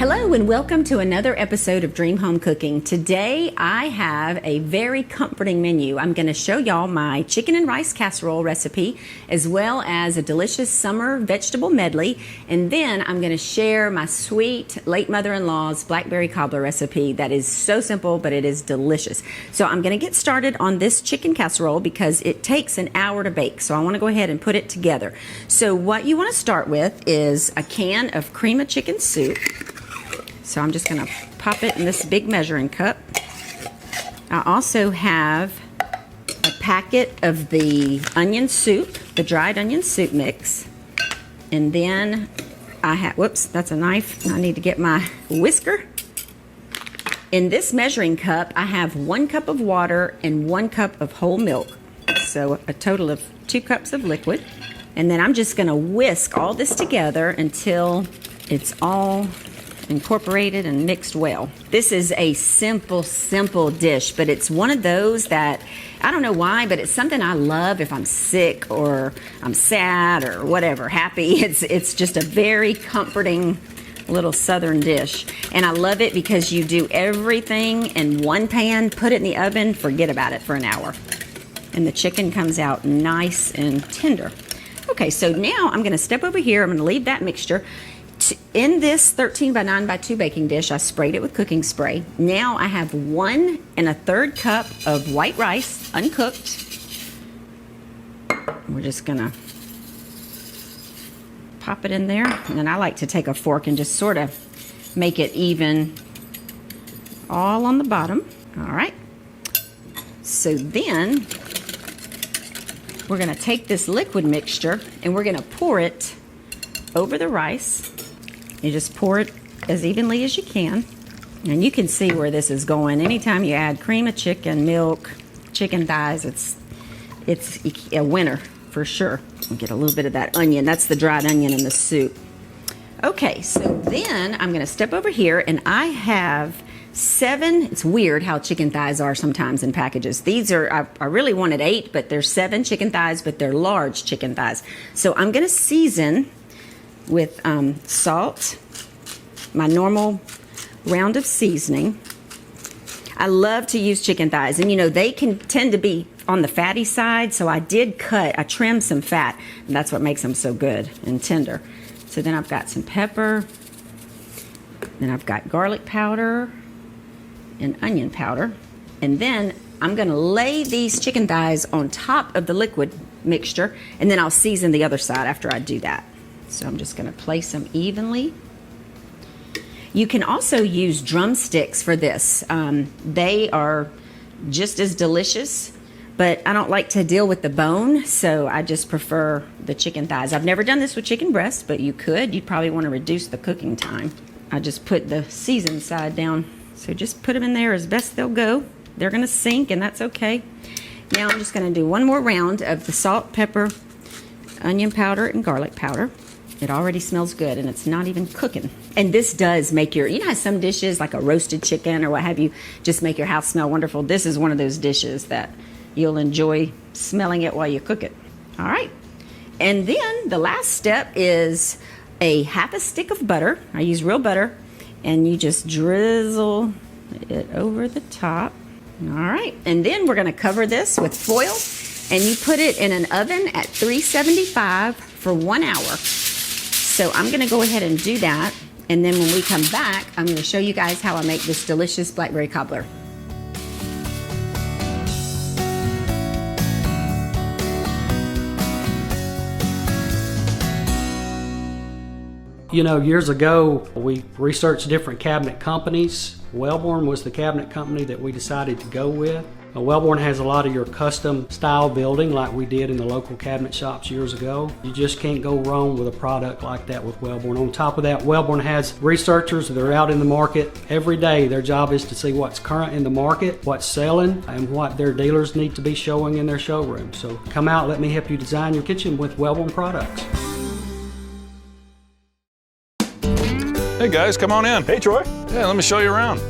Hello and welcome to another episode of Dream Home Cooking. Today I have a very comforting menu. I'm going to show y'all my chicken and rice casserole recipe as well as a delicious summer vegetable medley, and then I'm going to share my sweet late mother-in-law's blackberry cobbler recipe that is so simple but it is delicious. So I'm going to get started on this chicken casserole because it takes an hour to bake, so I want to go ahead and put it together. So what you want to start with is a can of cream of chicken soup. So I'm just going to pop it in this big measuring cup. I also have a packet of the onion soup, the dried onion soup mix. And then I have, whoops, that's a knife. I need to get my whisker. In this measuring cup, I have 1 cup of water and 1 cup of whole milk. So a total of 2 cups of liquid. And then I'm just going to whisk all this together until it's all incorporated and mixed well. This is a simple dish, but it's one of those that I don't know why, but it's something I love if I'm sick or I'm sad or whatever, happy. It's just a very comforting little southern dish, and I love it because you do everything in one pan, put it in the oven, forget about it for an hour, and the chicken comes out nice and tender. Okay, so now I'm going to step over here. I'm going to leave that mixture. In this 13 by 9 by 2 baking dish, I sprayed it with cooking spray. Now I have 1 1/3 cup of white rice, uncooked. We're just gonna pop it in there. And then I like to take a fork and just sort of make it even all on the bottom. All right. So then we're gonna take this liquid mixture and we're gonna pour it over the rice. You just pour it as evenly as you can. And you can see where this is going. Anytime you add cream of chicken, milk, chicken thighs, it's a winner for sure. We'll get a little bit of that onion. That's the dried onion in the soup. Okay, so then I'm gonna step over here and I have 7, it's weird how chicken thighs are sometimes in packages. These are, I really wanted 8, but there's 7 chicken thighs, but they're large chicken thighs. So I'm gonna season with salt, my normal round of seasoning. I love to use chicken thighs, and you know, they can tend to be on the fatty side, so I trimmed some fat, and that's what makes them so good and tender. So then I've got some pepper, then I've got garlic powder and onion powder, and then I'm gonna lay these chicken thighs on top of the liquid mixture, and then I'll season the other side after I do that. So I'm just going to place them evenly. You can also use drumsticks for this. They are just as delicious, but I don't like to deal with the bone, so I just prefer the chicken thighs. I've never done this with chicken breast, but you could. You'd probably want to reduce the cooking time. I just put the seasoned side down. So just put them in there as best they'll go. They're going to sink, and that's okay. Now I'm just going to do one more round of the salt, pepper, onion powder, and garlic powder. It already smells good, and it's not even cooking. And this does make you know how some dishes, like a roasted chicken or what have you, just make your house smell wonderful? This is one of those dishes that you'll enjoy smelling it while you cook it. All right. And then the last step is a half a stick of butter. I use real butter, and you just drizzle it over the top. All right. And then we're going to cover this with foil, and you put it in an oven at 375 for 1 hour. So I'm gonna go ahead and do that, and then when we come back, I'm gonna show you guys how I make this delicious blackberry cobbler. You know, years ago, we researched different cabinet companies. Wellborn was the cabinet company that we decided to go with. Wellborn has a lot of your custom style building like we did in the local cabinet shops years ago. You just can't go wrong with a product like that with Wellborn. On top of that, Wellborn has researchers that are out in the market every day. Their job is to see what's current in the market, what's selling, and what their dealers need to be showing in their showroom. So come out, let me help you design your kitchen with Wellborn products. Hey guys, come on in. Hey Troy. Yeah, let me show you around.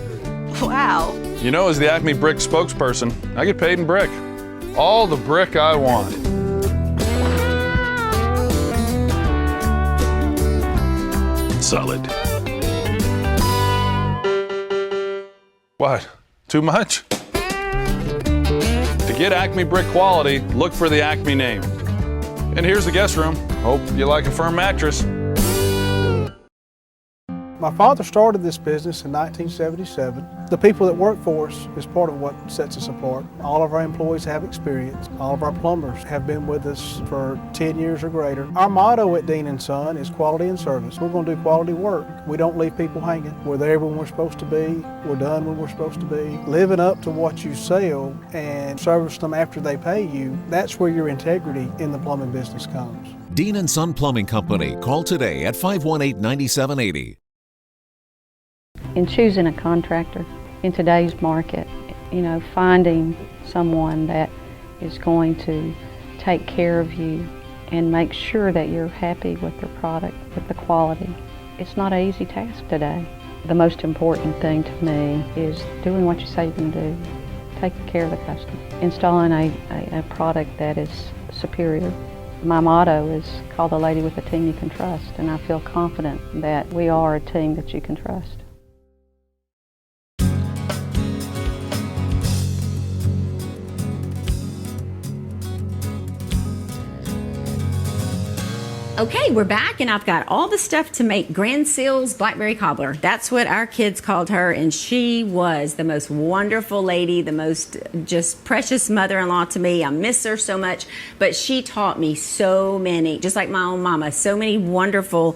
Wow. You know, as the Acme Brick spokesperson, I get paid in brick. All the brick I want. Solid. What? Too much? To get Acme brick quality, look for the Acme name. And here's the guest room. Hope you like a firm mattress. My father started this business in 1977. The people that work for us is part of what sets us apart. All of our employees have experience. All of our plumbers have been with us for 10 years or greater. Our motto at Dean & Son is quality and service. We're going to do quality work. We don't leave people hanging. We're there when we're supposed to be. We're done when we're supposed to be. Living up to what you sell and service them after they pay you, that's where your integrity in the plumbing business comes. Dean & Son Plumbing Company. Call today at 518-9780. In choosing a contractor in today's market, finding someone that is going to take care of you and make sure that you're happy with their product, with the quality, it's not an easy task today. The most important thing to me is doing what you say you're going to do, taking care of the customer, installing a product that is superior. My motto is, call the lady with a team you can trust, and I feel confident that we are a team that you can trust. Okay, we're back, and I've got all the stuff to make Grand Seal's blackberry cobbler. That's what our kids called her, and she was the most wonderful lady, the most just precious mother-in-law to me. I miss her so much, but she taught me so many, just like my own mama, so many wonderful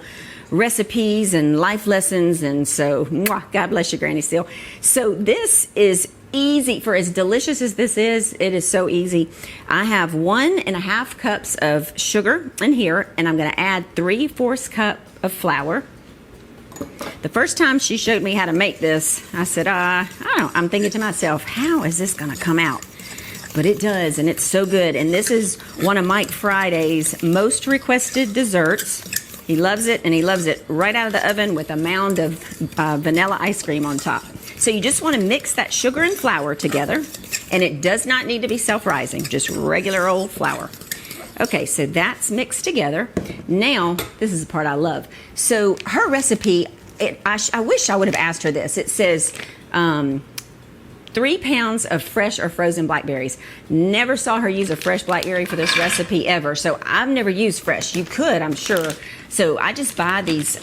recipes and life lessons, and so, God bless you, Granny Seal. So this is easy. For as delicious as this is, it is so easy. I have 1.5 cups of sugar in here, and I'm going to add 3/4 cup of flour. The first time she showed me how to make this, I said, I don't know, I'm thinking to myself, how is this going to come out? But it does, and it's so good. And this is one of Mike Friday's most requested desserts. He loves it, and he loves it right out of the oven with a mound of vanilla ice cream on top. So you just want to mix that sugar and flour together, and it does not need to be self-rising, just regular old flour. Okay, so that's mixed together. Now, this is the part I love. So her recipe, I wish I would have asked her this. It says 3 pounds of fresh or frozen blackberries. Never saw her use a fresh blackberry for this recipe ever, so I've never used fresh. You could, I'm sure. So I just buy these,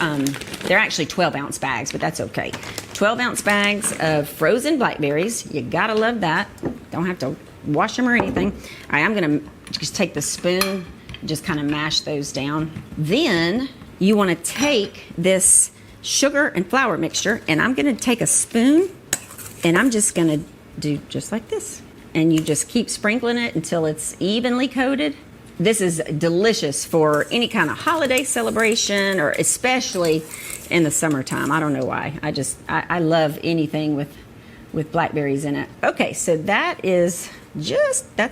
they're actually 12-ounce bags, but that's okay. 12-ounce bags of frozen blackberries. You gotta love that. Don't have to wash them or anything. All right, I'm gonna just take the spoon, just kind of mash those down. Then you wanna take this sugar and flour mixture, and I'm gonna take a spoon, and I'm just gonna do just like this. And you just keep sprinkling it until it's evenly coated. This is delicious for any kind of holiday celebration, or especially in the summertime. I don't know why. I love anything with blackberries in it. Okay, so that's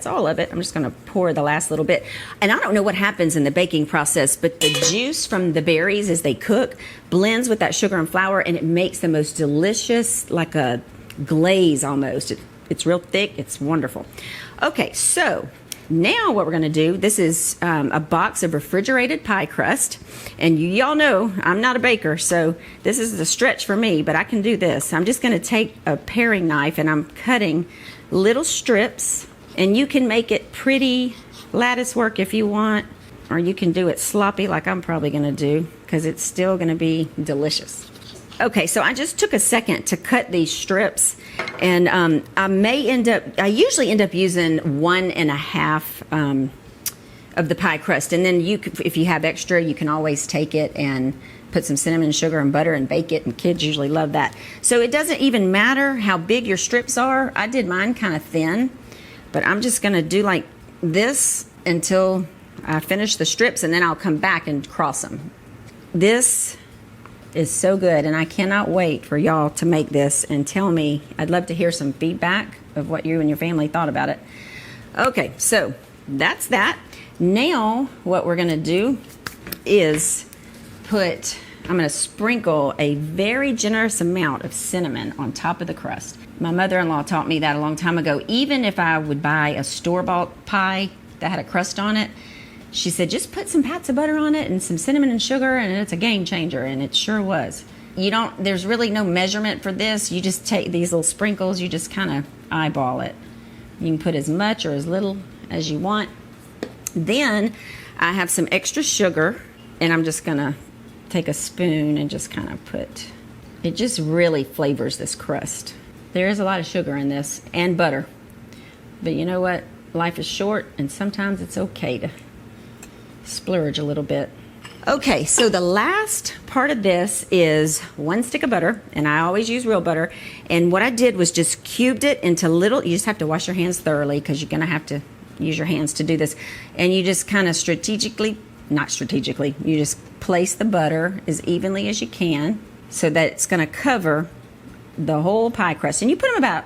all of it. I'm just gonna pour the last little bit. And I don't know what happens in the baking process, but the juice from the berries as they cook blends with that sugar and flour, and it makes the most delicious, like a glaze almost. It's real thick. It's wonderful. Okay, so now what we're going to do, this is a box of refrigerated pie crust, and y'all know I'm not a baker, so this is a stretch for me, but I can do this. I'm just going to take a paring knife, and I'm cutting little strips, and you can make it pretty lattice work if you want, or you can do it sloppy like I'm probably going to do, because it's still going to be delicious. Okay, so I just took a second to cut these strips, and I usually end up using 1.5 of the pie crust, and then if you have extra, you can always take it and put some cinnamon, sugar, and butter and bake it, and kids usually love that. So it doesn't even matter how big your strips are. I did mine kind of thin, but I'm just gonna do like this until I finish the strips, and then I'll come back and cross them. This is so good, and I cannot wait for y'all to make this and tell me. I'd love to hear some feedback of what you and your family thought about it. Okay, so that's that. Now what we're gonna do is I'm gonna sprinkle a very generous amount of cinnamon on top of the crust. My mother-in-law taught me that a long time ago. Even if I would buy a store-bought pie that had a crust on it, she said, just put some pats of butter on it and some cinnamon and sugar, and it's a game changer, and it sure was. there's really no measurement for this. You just take these little sprinkles, you just kind of eyeball it. You can put as much or as little as you want. Then I have some extra sugar, and I'm just gonna take a spoon and just kind of put, it just really flavors this crust. There is a lot of sugar in this, and butter. But you know what? Life is short, and sometimes it's okay to splurge a little bit. Okay, so the last part of this is 1 stick of butter, and I always use real butter. And what I did was just cubed it into little, you just have to wash your hands thoroughly because you're gonna have to use your hands to do this. And you just kind of you just place the butter as evenly as you can so that it's gonna cover the whole pie crust. And you put them about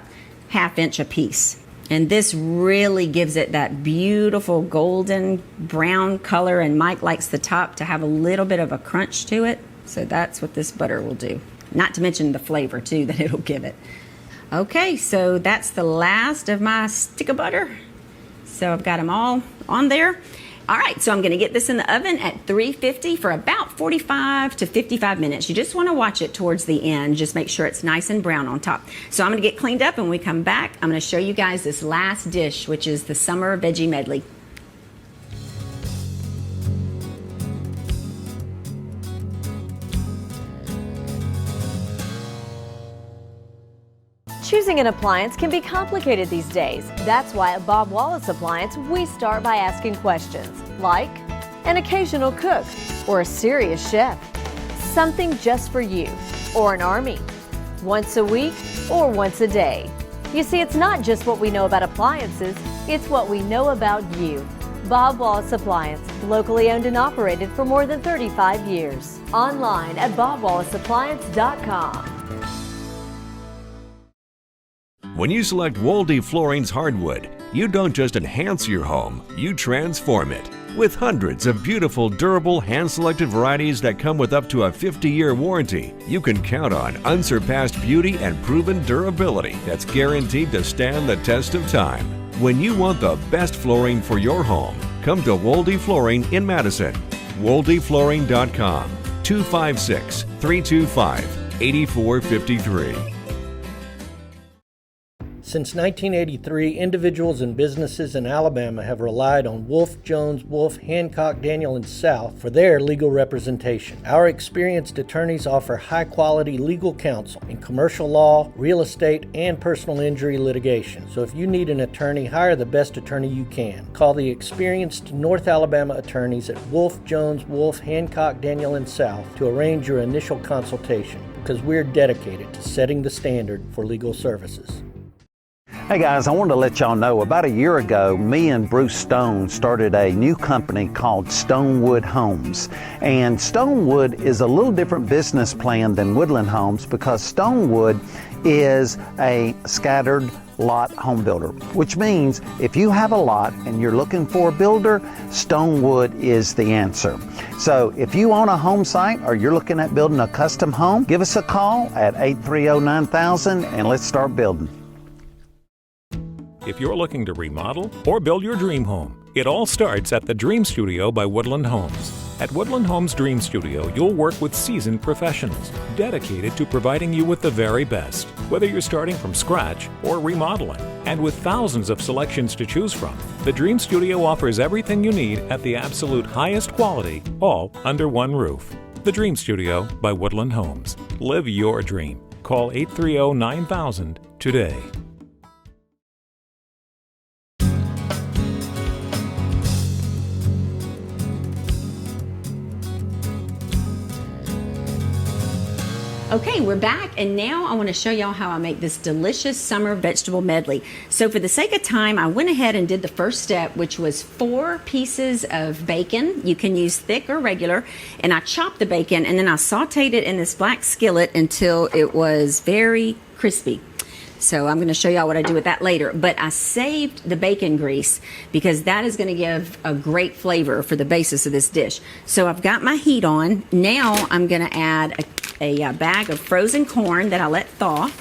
1/2 inch a piece. And this really gives it that beautiful golden brown color, and Mike likes the top to have a little bit of a crunch to it. So that's what this butter will do. Not to mention the flavor too that it'll give it. Okay, so that's the last of my stick of butter. So I've got them all on there. All right, so I'm gonna get this in the oven at 350 for about 45 to 55 minutes. You just wanna watch it towards the end. Just make sure it's nice and brown on top. So I'm gonna get cleaned up, and when we come back, I'm gonna show you guys this last dish, which is the summer veggie medley. Choosing an appliance can be complicated these days. That's why at Bob Wallace Appliance, we start by asking questions like an occasional cook or a serious chef, something just for you or an army, once a week or once a day. You see, it's not just what we know about appliances, it's what we know about you. Bob Wallace Appliance, locally owned and operated for more than 35 years. Online at bobwallaceappliance.com. When you select Wolde Flooring's hardwood, you don't just enhance your home, you transform it. With hundreds of beautiful, durable, hand-selected varieties that come with up to a 50-year warranty, you can count on unsurpassed beauty and proven durability that's guaranteed to stand the test of time. When you want the best flooring for your home, come to Wolde Flooring in Madison. WoldeFlooring.com, 256-325-8453. Since 1983, individuals and businesses in Alabama have relied on Wolf, Jones, Wolf, Hancock, Daniel, and South for their legal representation. Our experienced attorneys offer high-quality legal counsel in commercial law, real estate, and personal injury litigation. So if you need an attorney, hire the best attorney you can. Call the experienced North Alabama attorneys at Wolf, Jones, Wolf, Hancock, Daniel, and South to arrange your initial consultation, because we're dedicated to setting the standard for legal services. Hey guys, I wanted to let y'all know, about a year ago, me and Bruce Stone started a new company called Stonewood Homes. And Stonewood is a little different business plan than Woodland Homes, because Stonewood is a scattered lot home builder, which means if you have a lot and you're looking for a builder, Stonewood is the answer. So if you own a home site or you're looking at building a custom home, give us a call at 830-9000 and let's start building. If you're looking to remodel or build your dream home, it all starts at the Dream Studio by Woodland Homes. At Woodland Homes Dream Studio, you'll work with seasoned professionals dedicated to providing you with the very best, whether you're starting from scratch or remodeling. And with thousands of selections to choose from, the Dream Studio offers everything you need at the absolute highest quality, all under one roof. The Dream Studio by Woodland Homes. Live your dream. Call 830-9000 today. Okay, we're back, and now I want to show y'all how I make this delicious summer vegetable medley. So for the sake of time, I went ahead and did the first step, which was 4 pieces of bacon. You can use thick or regular, and I chopped the bacon, and then I sauteed it in this black skillet until it was very crispy. So I'm going to show y'all what I do with that later. But I saved the bacon grease because that is going to give a great flavor for the basis of this dish. So I've got my heat on. Now I'm going to add a bag of frozen corn that I let thaw.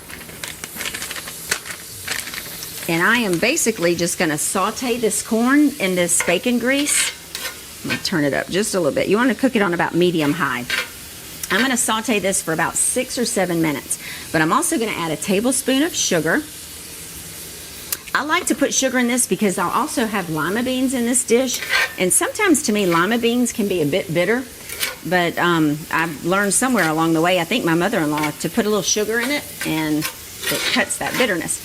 And I am basically just going to saute this corn in this bacon grease. I'm going to turn it up just a little bit. You want to cook it on about medium high. I'm going to saute this for about 6 or 7 minutes, but I'm also going to add a tablespoon of sugar. I like to put sugar in this because I'll also have lima beans in this dish, and sometimes to me lima beans can be a bit bitter, but I've learned somewhere along the way, I think my mother-in-law, to put a little sugar in it, and it cuts that bitterness.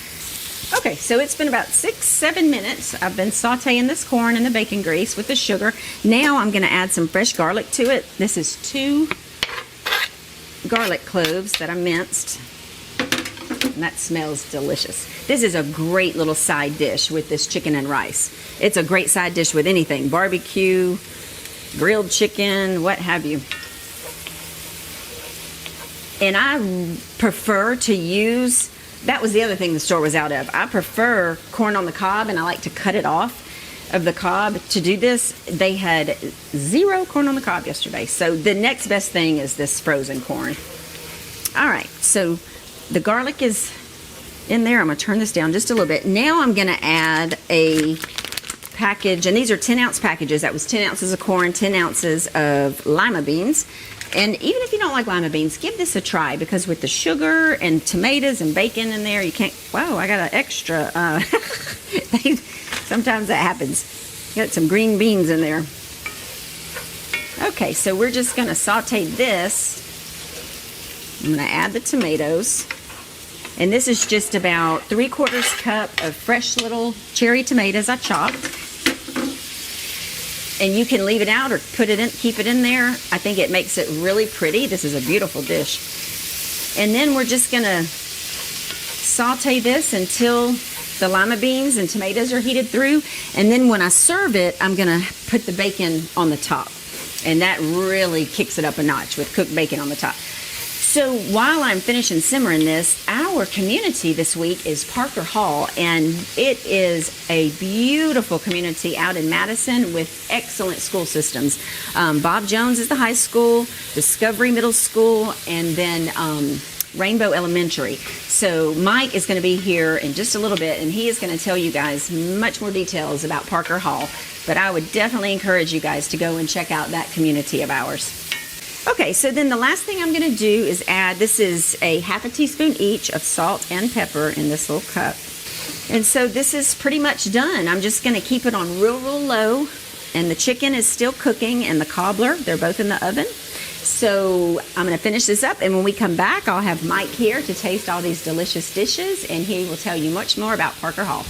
Okay, so it's been about 6-7 minutes. I've been sauteing this corn in the bacon grease with the sugar. Now I'm going to add some fresh garlic to it. This is 2 garlic cloves that I minced, and that smells delicious. This is a great little side dish with this chicken and rice. It's a great side dish with anything, barbecue, grilled chicken, what have you. And I prefer to use, that was the other thing the store was out of. I prefer corn on the cob, and I like to cut it off of the cob to do this. They had 0 corn on the cob yesterday. So the next best thing is this frozen corn. All right, so the garlic is in there. I'm gonna turn this down just a little bit. Now I'm gonna add a package, and these are 10-ounce packages. That was 10 ounces of corn, 10 ounces of lima beans. And even if you don't like lima beans, give this a try, because with the sugar and tomatoes and bacon in there, you can't, whoa, I got an extra, sometimes that happens. Got some green beans in there. Okay, so we're just gonna saute this. I'm gonna add the tomatoes. And this is just about 3/4 cup of fresh little cherry tomatoes I chopped. And you can leave it out or put it in, keep it in there. I think it makes it really pretty. This is a beautiful dish. And then we're just gonna saute this until the lima beans and tomatoes are heated through. And then when I serve it, I'm gonna put the bacon on the top. And that really kicks it up a notch with cooked bacon on the top. So while I'm finishing simmering this, our community this week is ParkerHall, and it is a beautiful community out in Madison with excellent school systems. Bob Jones is the high school, Discovery Middle School, and then Rainbow Elementary. So Mike is going to be here in just a little bit, and he is going to tell you guys much more details about ParkerHall. But I would definitely encourage you guys to go and check out that community of ours. Okay, so then the last thing I'm going to do is add, this is a 1/2 teaspoon each of salt and pepper in this little cup. And so this is pretty much done. I'm just going to keep it on real low, and the chicken is still cooking, and the cobbler, they're both in the oven. So I'm going to finish this up, and when we come back, I'll have Mike here to taste all these delicious dishes, and he will tell you much more about ParkerHall.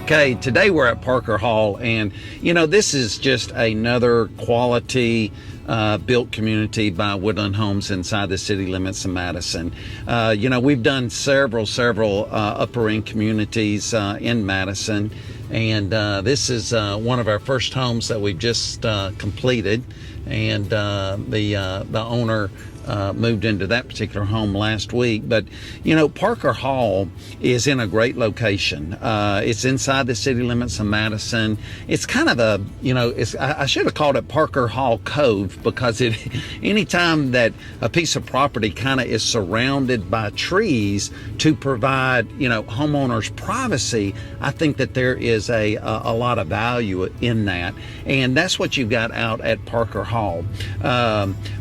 Okay, today we're at ParkerHall, and you know, this is just another quality built community by Woodland Homes inside the city limits of Madison. You know, we've done several upper end communities in Madison, and this is one of our first homes that we've just completed, and the owner moved into that particular home last week. But you know, ParkerHall is in a great location. It's inside the city limits of Madison. It's kind of a, you know, I should have called it ParkerHall Cove, because anytime that a piece of property kind of is surrounded by trees to provide, you know, homeowners privacy, I think that there is a lot of value in that, and that's what you've got out at ParkerHall.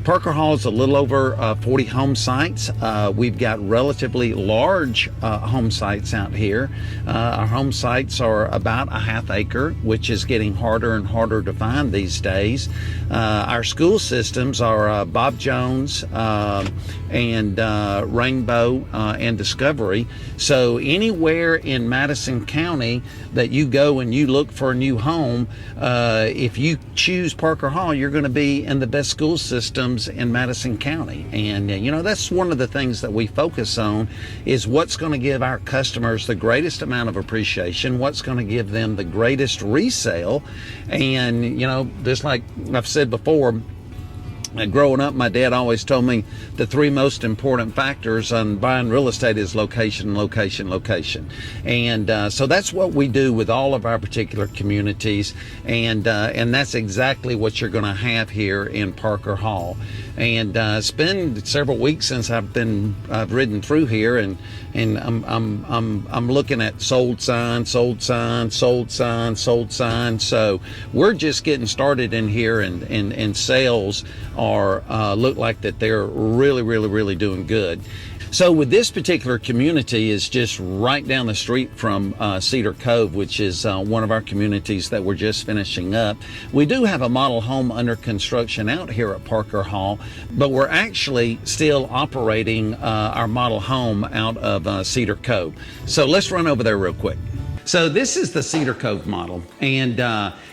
ParkerHall is a little over 40 home sites. We've got relatively large home sites out here. Our home sites are about a 1/2 acre, which is getting harder and harder to find these days. Our school systems are Bob Jones and Rainbow and Discovery. So anywhere in Madison County that you go and you look for a new home, if you choose ParkerHall, you're going to be in the best school systems in Madison County. And you know, that's one of the things that we focus on, is what's going to give our customers the greatest amount of appreciation, what's going to give them the greatest resale. And you know, just like I've said before, Growing up, my dad always told me the three most important factors on buying real estate is location, location, location. And so that's what we do with all of our particular communities. And that's exactly what you're going to have here in Parker Hall. And it's been several weeks since I've ridden through here, and I'm looking at sold signs, sold signs, sold signs, sold signs. So we're just getting started in here, and sales are look like that they're really doing good. So with this particular community is just right down the street from Cedar Cove, which is one of our communities that we're just finishing up. We do have a model home under construction out here at Parker Hall, but we're actually still operating our model home out of Cedar Cove. So let's run over there real quick. So this is the Cedar Cove model, and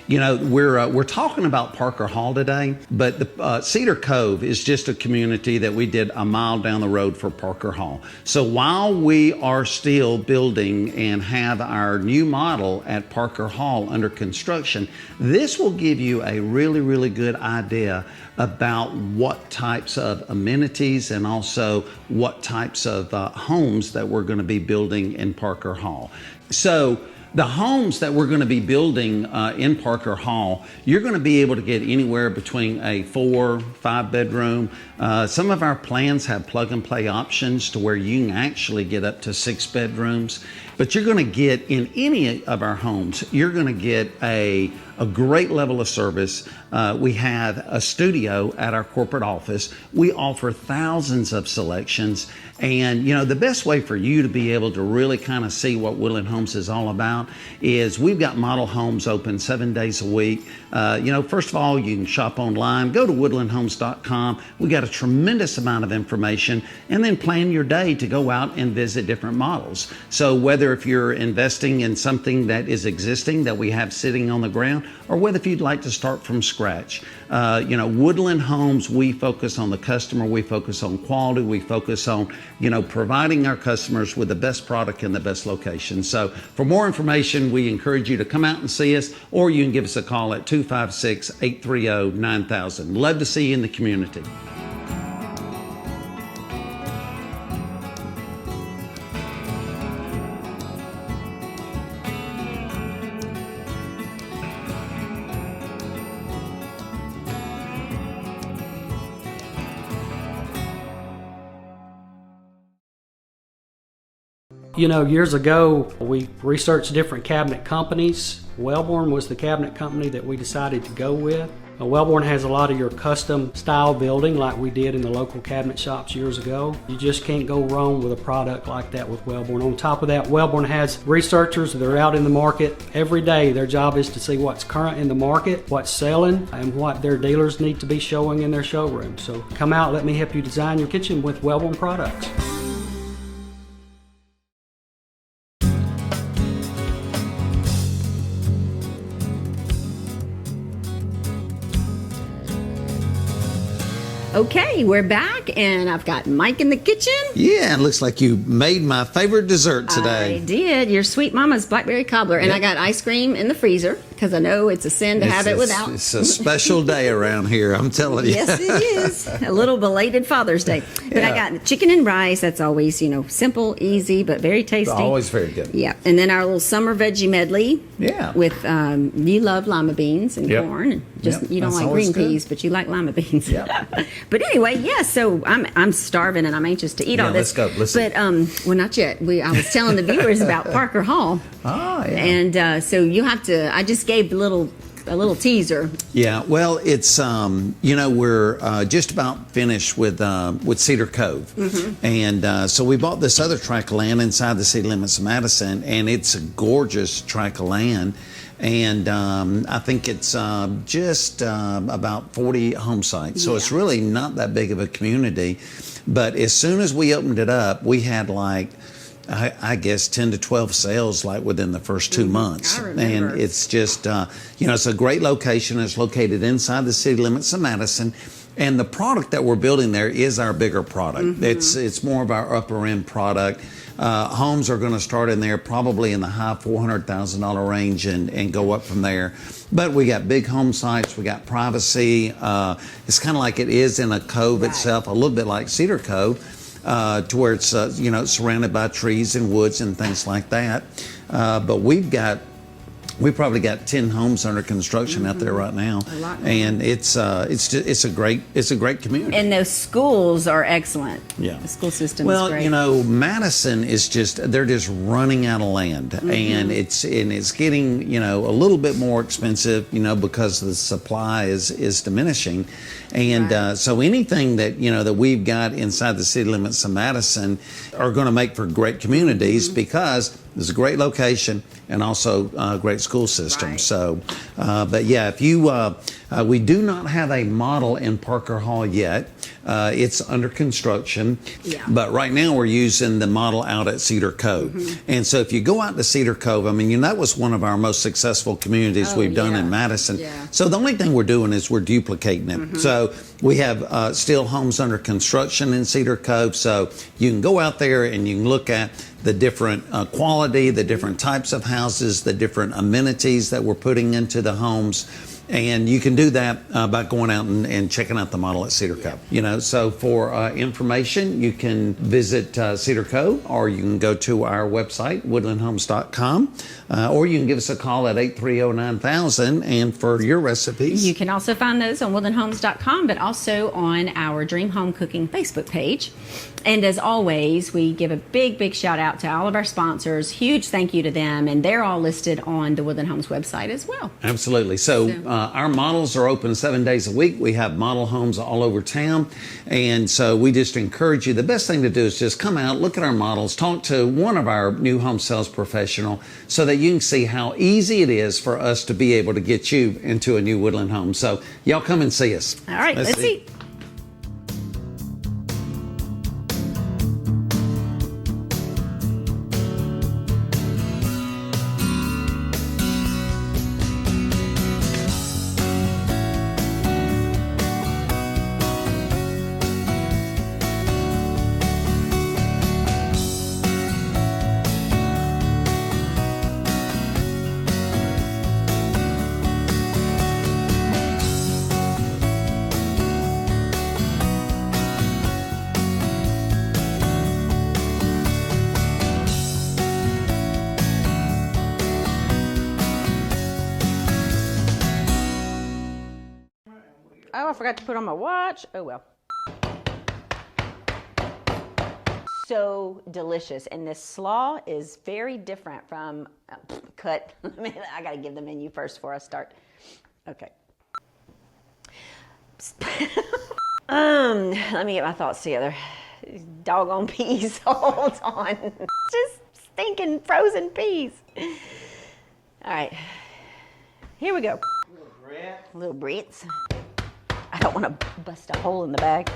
we're talking about Parker Hall today, but the Cedar Cove is just a community that we did a mile down the road for Parker Hall. So while we are still building and have our new model at Parker Hall under construction, this will give you a really good idea about what types of amenities and also what types of homes that we're going to be building in Parker Hall. So the homes that we're going to be building in Parker Hall, you're going to be able to get anywhere between a 4-5 bedroom. Some of our plans have plug and play options to where you can actually get up to 6 bedrooms. But you're going to get, in any of our homes, you're going to get a great level of service. We have a studio at our corporate office. We offer thousands of selections. And, the best way for you to be able to really kind of see what Woodland Homes is all about is we've got model homes open 7 days a week. First of all, you can shop online. Go to woodlandhomes.com. We got a tremendous amount of information. And then plan your day to go out and visit different models. So whether if you're investing in something that is existing that we have sitting on the ground, or whether if you'd like to start from scratch. Woodland Homes, we focus on the customer, we focus on quality, we focus on, providing our customers with the best product in the best location. So for more information, we encourage you to come out and see us, or you can give us a call at 256-830-9000. Love to see you in the community. Years ago, we researched different cabinet companies. Wellborn was the cabinet company that we decided to go with. Wellborn has a lot of your custom style building like we did in the local cabinet shops years ago. You just can't go wrong with a product like that with Wellborn. On top of that, Wellborn has researchers that are out in the market every day. Their job is to see what's current in the market, what's selling, and what their dealers need to be showing in their showroom. So come out, let me help you design your kitchen with Wellborn products. Okay, we're back, and I've got Mike in the kitchen. Yeah, it looks like you made my favorite dessert today. I did, your sweet mama's blackberry cobbler, and I got ice cream in the freezer because I know it's a sin to have it without. It's a special day around here, I'm telling you. Yes, it is. A little belated Father's Day. But I got chicken and rice. That's always, simple, easy, but very tasty. Always very good. Yeah, and then our little summer veggie medley. Yeah. With you love lima beans and corn, and you don't like green peas, but you like lima beans. Yeah. But anyway, so I'm starving and I'm anxious to eat all this. Let's go. Listen. But well, not yet. I was telling the viewers about Parker Hall. Oh, yeah. And so you have to. I just gave a little teaser. Yeah. Well, it's we're just about finished with Cedar Cove, and so we bought this other tract of land inside the city limits of Madison, and it's a gorgeous tract of land. And I think it's just about 40 home sites. So it's really not that big of a community. But as soon as we opened it up, we had I guess 10 to 12 sales within the first 2 months. I remember. And it's just, it's a great location. It's located inside the city limits of Madison. And the product that we're building there is our bigger product. It's more of our upper end product. Homes are going to start in there probably in the high $400,000 range and go up from there. But we got big home sites, we got privacy. It's kind of like it is in a cove itself, a little bit like Cedar Cove, to where it's surrounded by trees and woods and things like that. But we've probably got 10 homes under construction out there right now, and it's a great community. And those schools are excellent. Yeah, the school system well, is great. Madison is they're just running out of land, and it's getting a little bit more expensive, because the supply is diminishing, and so anything that that we've got inside the city limits of Madison are going to make for great communities because it's a great location and also a great school system. Right. So, but yeah, if you, we do not have a model in ParkerHall yet. It's under construction, but right now we're using the model out at Cedar Cove. And so if you go out to Cedar Cove, I mean, that was one of our most successful communities we've done in Madison. So the only thing we're doing is we're duplicating it. So we have still homes under construction in Cedar Cove. So you can go out there and you can look at the different quality, the different types of houses, the different amenities that we're putting into the homes. And you can do that by going out and checking out the model at Cedar Cove. So for information, you can visit Cedar Cove, or you can go to our website, woodlandhomes.com, or you can give us a call at 830-9000. And for your recipes, you can also find those on woodlandhomes.com, but also on our Dream Home Cooking Facebook page. And as always, we give a big shout out to all of our sponsors. Huge thank you to them, and they're all listed on the Woodland Homes website as well. Absolutely. So our models are open 7 days a week. We have model homes all over town, and so we just encourage you. The best thing to do is just come out, look at our models, talk to one of our new home sales professional, so that you can see how easy it is for us to be able to get you into a new Woodland home. So y'all come and see us. All right, let's see. Oh, I forgot to put on my watch. Oh, well. So delicious. And this slaw is very different from cut. I got to give the menu first before I start. Okay. Let me get my thoughts together. These doggone peas. Hold on. Just stinking frozen peas. All right. Here we go. Little Brits. I don't want to bust a hole in the bag.